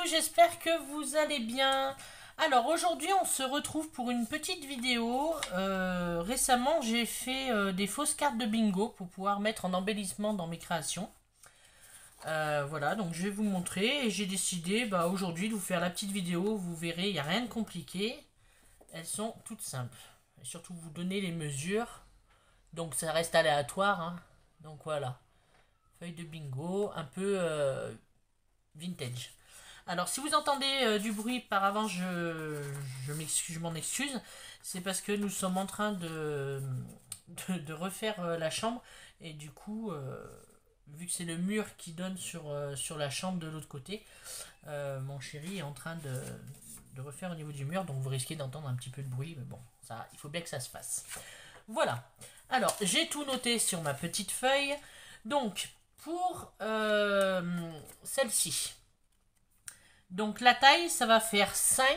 j'espère que vous allez bien. Alors aujourd'hui on se retrouve pour une petite vidéo. Récemment j'ai fait des fausses cartes de bingo pour pouvoir mettre en embellissement dans mes créations. Voilà, donc je vais vous montrer et j'ai décidé aujourd'hui de vous faire la petite vidéo. Vous verrez, il n'y a rien de compliqué. Elles sont toutes simples. Et surtout vous donner les mesures. Donc ça reste aléatoire, hein. Donc voilà, feuille de bingo, un peu vintage. Alors, si vous entendez du bruit par avant, je m'en excuse. C'est parce que nous sommes en train de refaire la chambre. Et du coup, vu que c'est le mur qui donne sur la chambre de l'autre côté, mon chéri est en train de refaire au niveau du mur. Donc, vous risquez d'entendre un petit peu de bruit. Mais bon, ça, il faut bien que ça se fasse. Voilà. Alors, j'ai tout noté sur ma petite feuille. Donc, pour celle-ci. Donc la taille, ça va faire 5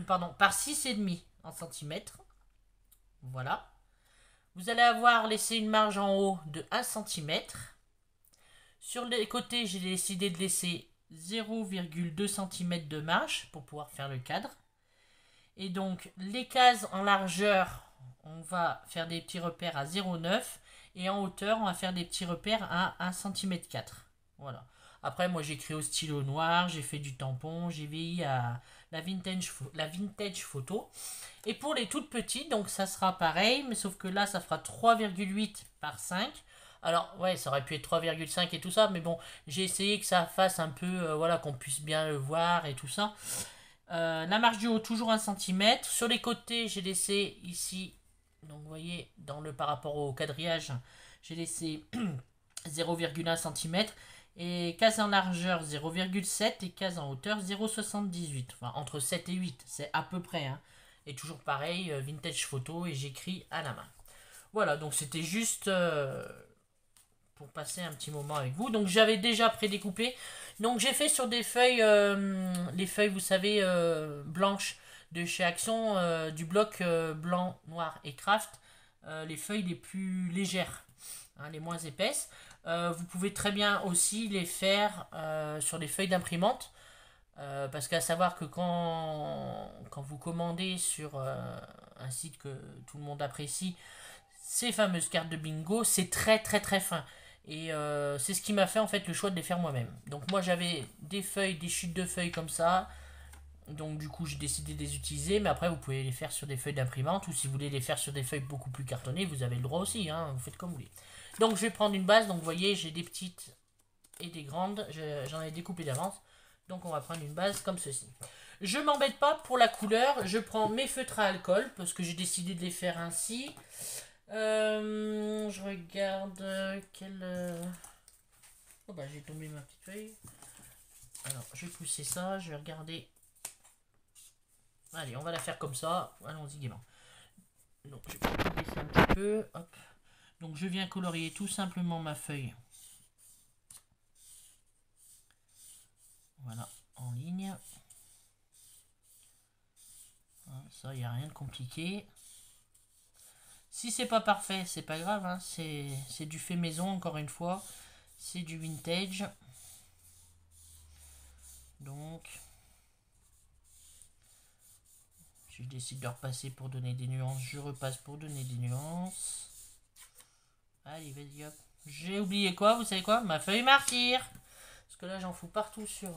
pardon, par 6,5 en centimètres. Voilà. Vous allez avoir laissé une marge en haut de 1 cm. Sur les côtés, j'ai décidé de laisser 0,2 cm de marge pour pouvoir faire le cadre. Et donc les cases en largeur, on va faire des petits repères à 0,9 et en hauteur, on va faire des petits repères à 1,4 cm. Voilà. Après, moi, j'ai créé au stylo noir, j'ai fait du tampon, j'ai vieilli à la vintage photo. Et pour les toutes petites, donc ça sera pareil, mais sauf que là, ça fera 3,8 par 5. Alors, ouais, ça aurait pu être 3,5 et tout ça, mais bon, j'ai essayé que ça fasse un peu, voilà, qu'on puisse bien le voir et tout ça. La marge du haut, toujours 1 cm. Sur les côtés, j'ai laissé ici, donc vous voyez, par rapport au quadrillage, j'ai laissé 0,1 cm. Et case en largeur 0,7 et case en hauteur 0,78. Enfin, entre 7 et 8, c'est à peu près. Hein. Et toujours pareil, vintage photo et j'écris à la main. Voilà, donc c'était juste pour passer un petit moment avec vous. Donc j'avais déjà prédécoupé. Donc j'ai fait sur des feuilles, les feuilles, vous savez, blanches de chez Action, du bloc blanc, noir et craft. Les feuilles les plus légères, hein, les moins épaisses. Vous pouvez très bien aussi les faire sur des feuilles d'imprimante. Parce qu'à savoir que quand vous commandez sur un site que tout le monde apprécie, ces fameuses cartes de bingo, c'est très très très fin. Et c'est ce qui m'a fait en fait le choix de les faire moi-même. Donc moi j'avais des feuilles, des chutes de feuilles comme ça. Donc du coup j'ai décidé de les utiliser. Mais après vous pouvez les faire sur des feuilles d'imprimante. Ou si vous voulez les faire sur des feuilles beaucoup plus cartonnées, vous avez le droit aussi. Hein, vous faites comme vous voulez. Donc je vais prendre une base. Donc vous voyez j'ai des petites et des grandes. J'en ai découpé d'avance. Donc on va prendre une base comme ceci. Je m'embête pas pour la couleur. Je prends mes feutres à alcool. Parce que j'ai décidé de les faire ainsi. Je regarde quelle... Oh bah j'ai tombé ma petite feuille. Alors je vais pousser ça. Je vais regarder. Allez on va la faire comme ça. Allons-y gaiement. Donc je vais baisser un petit peu. Hop. Donc je viens colorier tout simplement ma feuille. Voilà, en ligne. Ça, il n'y a rien de compliqué. Si c'est pas parfait, c'est pas grave. Hein. C'est du fait maison, encore une fois. C'est du vintage. Donc, si je décide de repasser pour donner des nuances, je repasse pour donner des nuances. Allez, vas-y, hop. J'ai oublié quoi, vous savez quoi? Ma feuille martyre. Parce que là, j'en fous partout sur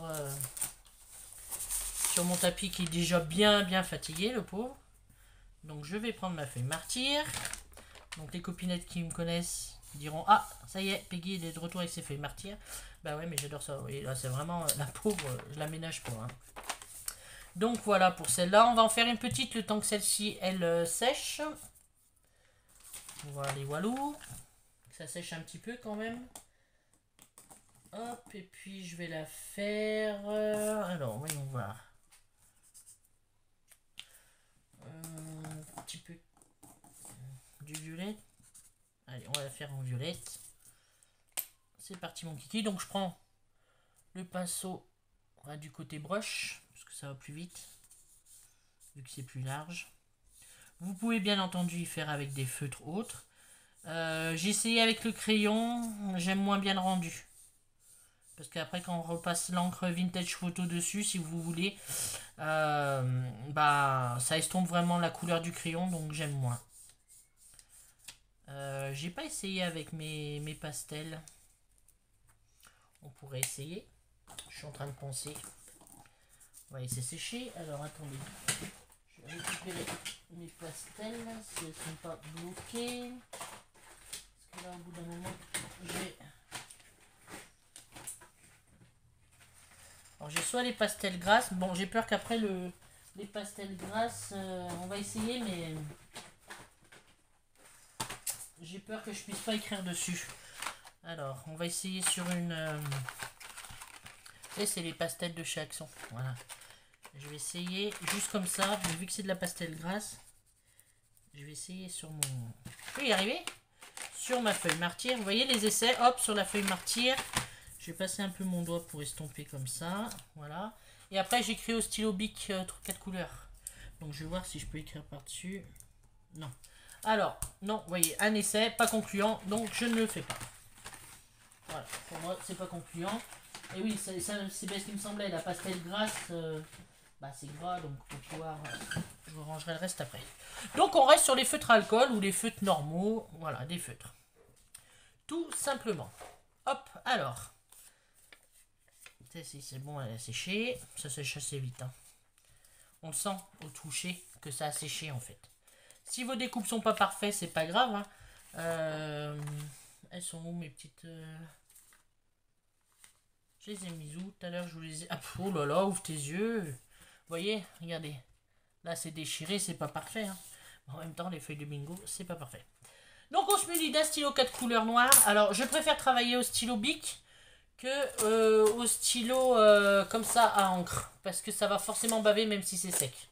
mon tapis qui est déjà bien fatigué, le pauvre. Donc, je vais prendre ma feuille martyre. Donc, les copinettes qui me connaissent diront: ah, ça y est, Peggy est de retour avec ses feuilles martyrs. Bah ouais, mais j'adore ça. Oui, là, c'est vraiment la pauvre, je la ménage pas. Hein. Donc, voilà pour celle-là. On va en faire une petite le temps que celle-ci, elle sèche. Voilà, walou. Ça sèche un petit peu quand même. Hop, et puis je vais la faire. Alors, voyons voir. Un petit peu du violet. Allez, on va la faire en violette. C'est parti, mon kiki. Donc, je prends le pinceau du côté brush, parce que ça va plus vite, vu que c'est plus large. Vous pouvez bien entendu y faire avec des feutres autres. J'ai essayé avec le crayon, j'aime moins bien le rendu. Parce qu'après, quand on repasse l'encre vintage photo dessus, si vous voulez, bah, ça estompe vraiment la couleur du crayon, donc j'aime moins. J'ai pas essayé avec mes pastels. On pourrait essayer. Je suis en train de penser. On va laisser sécher. Alors attendez. Je vais récupérer mes pastels si elles ne sont pas bloquées. Parce que là, au bout d'un moment, j'ai... Alors j'ai soit les pastels grasses. Bon, j'ai peur qu'après les pastels grasses, on va essayer, mais j'ai peur que je puisse pas écrire dessus. Alors, on va essayer sur une... Et c'est les pastels de chez Action. Voilà. Je vais essayer juste comme ça, vu que c'est de la pastel grasse. Je vais essayer sur mon... Je peux y arriver? Sur ma feuille martyr. Vous voyez les essais? Hop, sur la feuille martyr. Je vais passer un peu mon doigt pour estomper comme ça. Voilà. Et après, j'écris au stylo Bic 4 couleurs. Donc, je vais voir si je peux écrire par-dessus. Non. Alors, non, vous voyez, un essai, pas concluant. Donc, je ne le fais pas. Voilà. Pour moi, c'est pas concluant. Et oui, c'est bien ce qui me semblait. La pastel grasse, bah, c'est gras. Donc, pour pouvoir... je vous rangerai le reste après. Donc, on reste sur les feutres à alcool ou les feutres normaux. Voilà, des feutres. Tout simplement. Hop, alors... C'est bon, elle a séché. Ça sèche assez vite. Hein. On le sent au toucher que ça a séché en fait. Si vos découpes sont pas parfaites, c'est pas grave. Hein. Elles sont où mes petites... Je les ai mises où tout à l'heure? Je vous les ai... Ah, oh là là, ouvre tes yeux. Vous voyez, regardez. Là, c'est déchiré, c'est pas parfait. Hein. En même temps, les feuilles de bingo, c'est pas parfait. Donc, on se munit d'un stylo 4 couleurs noires. Alors, je préfère travailler au stylo Bic que au stylo comme ça à encre, parce que ça va forcément baver même si c'est sec.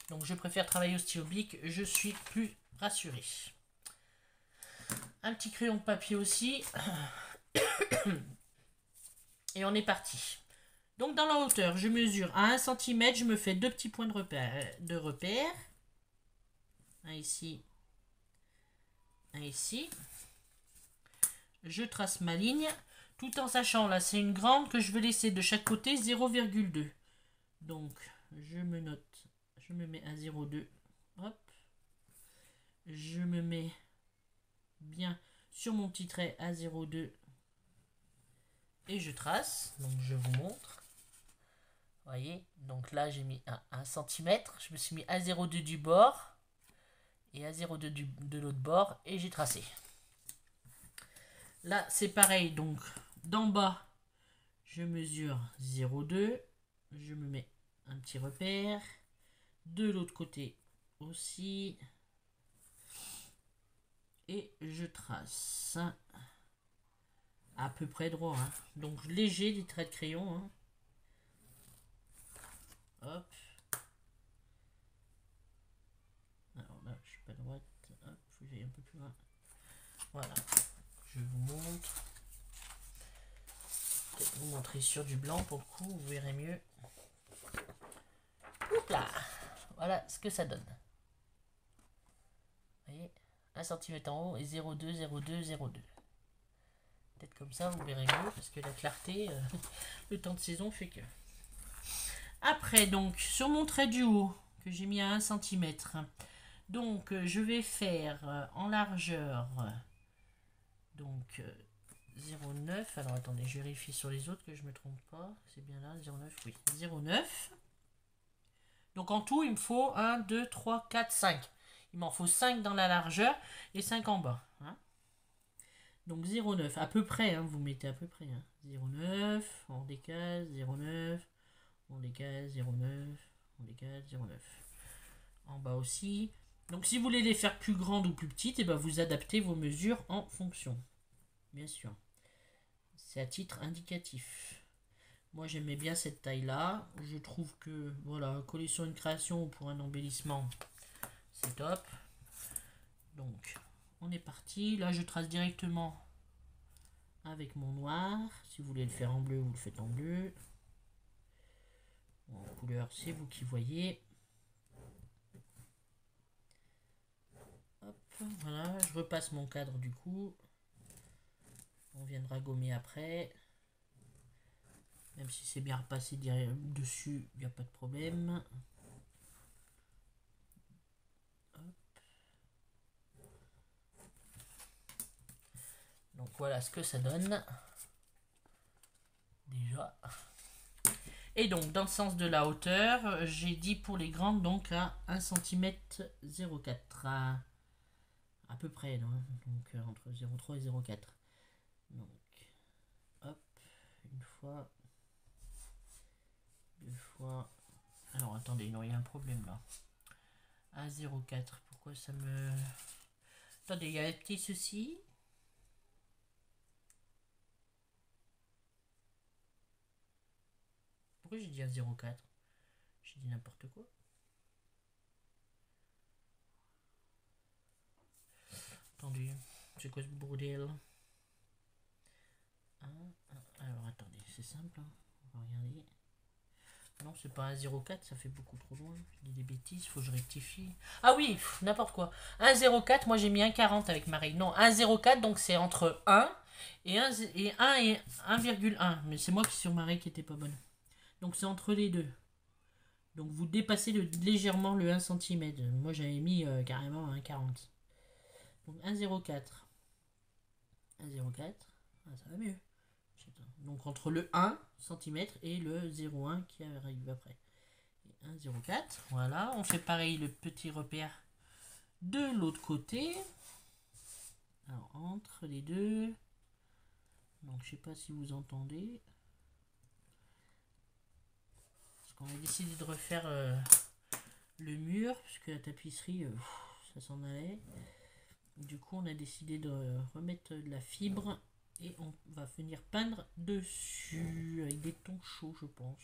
Donc je préfère travailler au stylo Bic, je suis plus rassuré. Un petit crayon de papier aussi. Et on est parti. Donc dans la hauteur, je mesure à 1 cm, je me fais 2 petits points de repère. Un ici, un ici. Je trace ma ligne. Tout en sachant, là, c'est une grande que je vais laisser de chaque côté 0,2. Donc, je me note, je me mets à 0,2. Hop. Je me mets bien sur mon petit trait à 0,2. Et je trace. Donc, je vous montre. Vous voyez, donc là, j'ai mis 1 cm. Je me suis mis à 0,2 du bord. Et à 0,2 de l'autre bord. Et j'ai tracé. Là, c'est pareil. Donc, d'en bas, je mesure 0,2. Je me mets un petit repère. De l'autre côté aussi. Et je trace. À peu près droit. Hein. Donc, léger des traits de crayon. Hein. Hop. Alors là, je suis pas droite. Hop, faut que j'aille un peu plus loin. Voilà. Je vous montre. Peut-être vous montrer sur du blanc pour le coup, vous verrez mieux. Hop là. Voilà ce que ça donne. Vous voyez, 1 cm en haut et 0,2, 0,2, 0,2. Peut-être comme ça, vous verrez mieux parce que la clarté, le temps de saison fait que. Après, donc, sur mon trait du haut, que j'ai mis à 1 cm, donc je vais faire en largeur, donc 0,9. Alors attendez, je vérifie sur les autres que je ne me trompe pas. C'est bien là, 0,9, oui, 0,9. Donc en tout, il me faut 1, 2, 3, 4, 5. Il m'en faut 5 dans la largeur et 5 en bas. Hein. Donc 0,9, à peu près, hein, vous mettez à peu près. Hein. 0,9, on décale, 0,9, on décale, 0,9, on décale, 0,9. En bas aussi. Donc si vous voulez les faire plus grandes ou plus petites, et ben vous adaptez vos mesures en fonction. Bien sûr. C'est à titre indicatif. Moi j'aimais bien cette taille là. Je trouve que voilà, coller sur une création ou pour un embellissement, c'est top. Donc on est parti. Là je trace directement avec mon noir. Si vous voulez le faire en bleu, vous le faites en bleu. En couleur, c'est vous qui voyez. Hop, voilà, je repasse mon cadre du coup. On viendra gommer après. Même si c'est bien repassé dessus, il n'y a pas de problème. Donc voilà ce que ça donne. Déjà. Et donc dans le sens de la hauteur, j'ai dit pour les grandes donc à 1 cm 0,4. À peu près, non, donc entre 0,3 et 0,4. Donc, hop, une fois, deux fois. Alors attendez, non, il y a un problème là. 1,04, pourquoi ça me... Attendez, il y a un petit souci. Pourquoi j'ai dit 1,04? J'ai dit n'importe quoi. Attendez, c'est quoi ce bordel? Alors attendez, c'est simple, hein. On va regarder. Non, c'est pas 1,04, ça fait beaucoup trop loin. Je dis des bêtises, faut que je rectifie. Ah oui, n'importe quoi. 1,04, moi j'ai mis 1,40 avec Marie. Non, 1,04, donc c'est entre 1 et 1 et 1,1. Mais c'est moi qui sur Marie qui était pas bonne. Donc c'est entre les deux. Donc vous dépassez légèrement le 1 cm. Moi j'avais mis carrément 1,40. Donc 1,04. 1,04. Ah, ça va mieux. Donc entre le 1 cm et le 0,1 qui arrive après. 1,04. Voilà, on fait pareil le petit repère de l'autre côté. Alors entre les deux. Donc je sais pas si vous entendez. Parce qu'on a décidé de refaire le mur, puisque la tapisserie, ça s'en allait. Du coup on a décidé de remettre de la fibre. Et on va venir peindre dessus avec des tons chauds, je pense.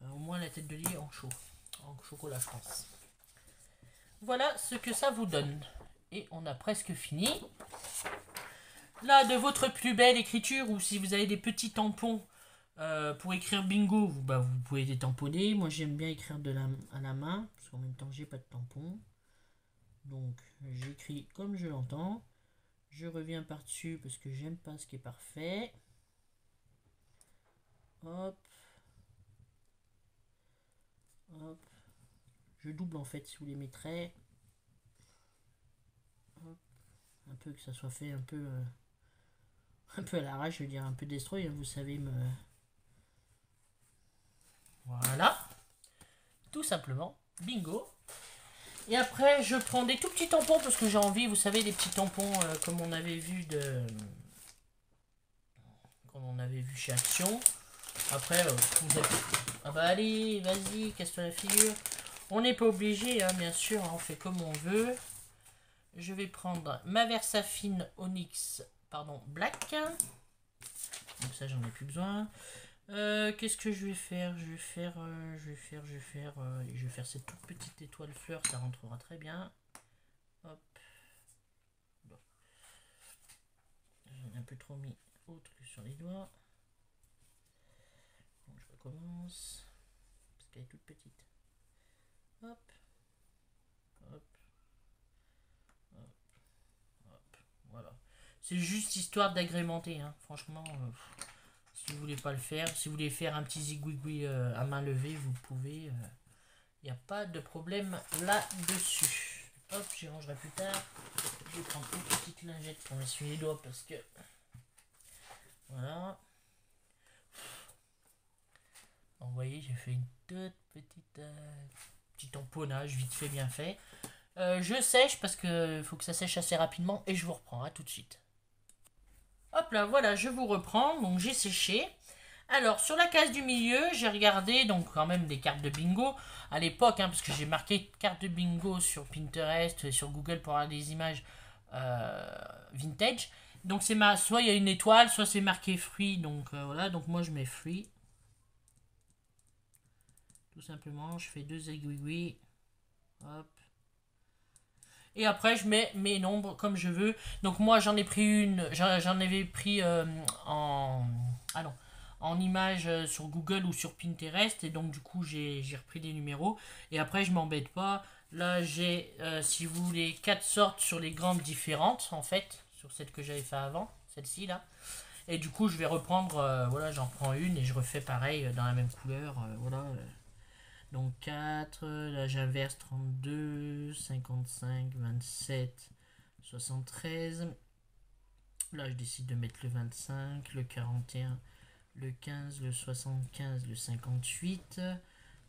Au moins la tête de lit en chaud. En chocolat, je pense. Voilà ce que ça vous donne. Et on a presque fini. Là, de votre plus belle écriture, ou si vous avez des petits tampons pour écrire bingo, vous pouvez les tamponner. Moi, j'aime bien écrire à la main, parce qu'en même temps, j'ai pas de tampon. Donc, j'écris comme je l'entends. Je reviens par-dessus parce que j'aime pas ce qui est parfait. Hop. Hop. Je double en fait sous les mes traits. Hop. Un peu que ça soit fait un peu à l'arrache, je veux dire un peu destroy, hein, vous savez me... Voilà. Tout simplement. Bingo. Et après, je prends des tout petits tampons parce que j'ai envie, vous savez, des petits tampons comme on avait vu chez Action. Après, vous êtes... Ah bah allez, vas-y, casse-toi la figure. On n'est pas obligé, hein, bien sûr, hein, on fait comme on veut. Je vais prendre ma Versafine Onyx, Black. Donc ça, j'en ai plus besoin. Qu'est-ce que je vais faire? Je vais faire cette toute petite étoile fleur, ça rentrera très bien. Hop. Bon. J'en ai un peu trop mis autre que sur les doigts. Bon, je recommence. Parce qu'elle est toute petite. Hop. Hop. Hop. Hop. Voilà. C'est juste histoire d'agrémenter, hein. Franchement... si vous voulez pas le faire, si vous voulez faire un petit zigouigoui à main levée, vous pouvez. Il n'y a pas de problème là-dessus. Hop, j'y rangerai plus tard. Je vais prendre une petite lingette pour m'essuyer les doigts parce que... Voilà. Vous voyez, j'ai fait une toute petite... petit tamponnage vite fait, bien fait. Je sèche parce que faut que ça sèche assez rapidement et je vous reprends, à tout de suite. Hop là, voilà, je vous reprends. Donc j'ai séché. Alors, sur la case du milieu, j'ai regardé donc quand même des cartes de bingo à l'époque, hein, parce que j'ai marqué carte de bingo sur Pinterest et sur Google pour avoir des images vintage. Donc c'est soit il y a une étoile, soit c'est marqué fruit. Donc voilà, donc moi je mets fruit. Tout simplement, je fais 2 aiguilles. Hop. Et après, je mets mes nombres comme je veux. Donc moi, j'en ai pris une. J'en avais pris en image sur Google ou sur Pinterest. Et donc, du coup, j'ai repris des numéros. Et après, je m'embête pas. Là, j'ai, si vous voulez, 4 sortes sur les grandes différentes, en fait. Sur celle que j'avais fait avant. Celle-ci, là. Et du coup, je vais reprendre, voilà, j'en prends une et je refais pareil dans la même couleur, voilà. Donc 4, là j'inverse 32, 55, 27, 73. Là, je décide de mettre le 25, le 41, le 15, le 75, le 58.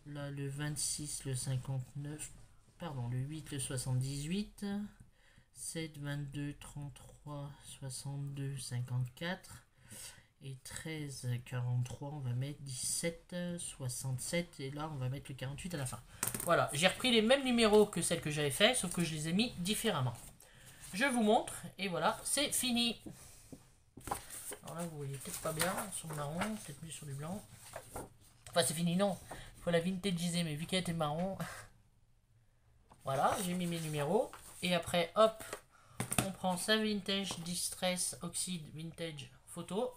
Là, le 26, le 59. Pardon, le 8, le 78. 7, 22, 33, 62, 54. Et 13, 43, on va mettre 17, 67. Et là, on va mettre le 48 à la fin. Voilà, j'ai repris les mêmes numéros que celles que j'avais fait, sauf que je les ai mis différemment. Je vous montre, et voilà, c'est fini. Alors là, vous voyez peut-être pas bien sur le marron, peut-être mieux sur du blanc. Enfin, c'est fini, non. Il faut la vintagiser, mais vu qu'elle était marron. Voilà, j'ai mis mes numéros. Et après, hop, on prend sa vintage distress oxyde vintage photo.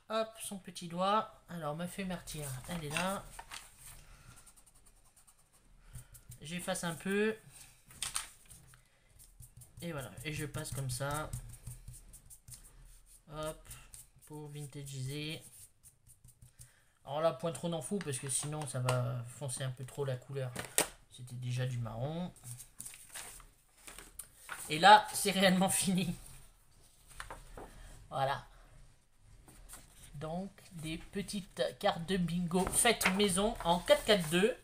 Hop, son petit doigt. Alors, ma feuille martyre, elle est là. J'efface un peu. Et voilà, et je passe comme ça. Hop, pour vintagiser. Alors là, point trop n'en fout parce que sinon ça va foncer un peu trop la couleur. C'était déjà du marron. Et là, c'est réellement fini. Voilà. Donc, des petites cartes de bingo faites maison en 4-4-2.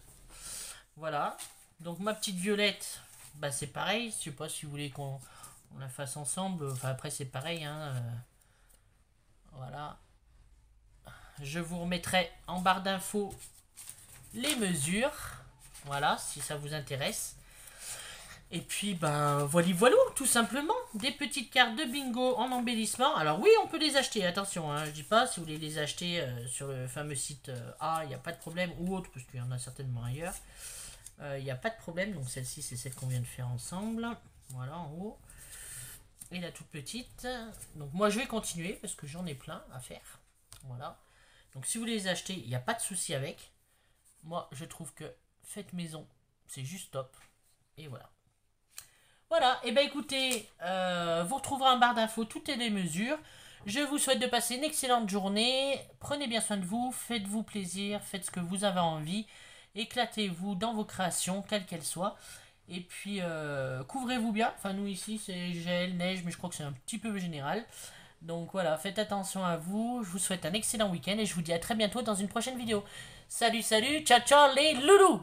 Voilà. Donc, ma petite violette, bah, c'est pareil. Je sais pas si vous voulez qu'on la fasse ensemble. Enfin, après, c'est pareil. Hein. Voilà. Je vous remettrai en barre d'infos les mesures. Voilà, si ça vous intéresse. Et puis, ben, voilà, tout simplement. Des petites cartes de bingo en embellissement. Alors oui, on peut les acheter, attention, hein, je dis pas, si vous voulez les acheter sur le fameux site A, il n'y a pas de problème, ou autre, parce qu'il y en a certainement ailleurs. Il n'y a pas de problème, donc celle-ci, c'est celle qu'on vient de faire ensemble. Voilà, en haut. Et la toute petite. Donc moi, je vais continuer, parce que j'en ai plein à faire. Voilà. Donc si vous les achetez, il n'y a pas de souci avec. Moi, je trouve que faites maison, c'est juste top. Et voilà. Voilà, et ben écoutez, vous retrouverez en barre d'infos toutes les mesures. Je vous souhaite de passer une excellente journée. Prenez bien soin de vous, faites-vous plaisir, faites ce que vous avez envie. Éclatez-vous dans vos créations, quelles qu'elles soient. Et puis, couvrez-vous bien. Enfin, nous ici, c'est gel, neige, mais je crois que c'est un petit peu général. Donc voilà, faites attention à vous. Je vous souhaite un excellent week-end et je vous dis à très bientôt dans une prochaine vidéo. Salut, salut, ciao, ciao les loulous!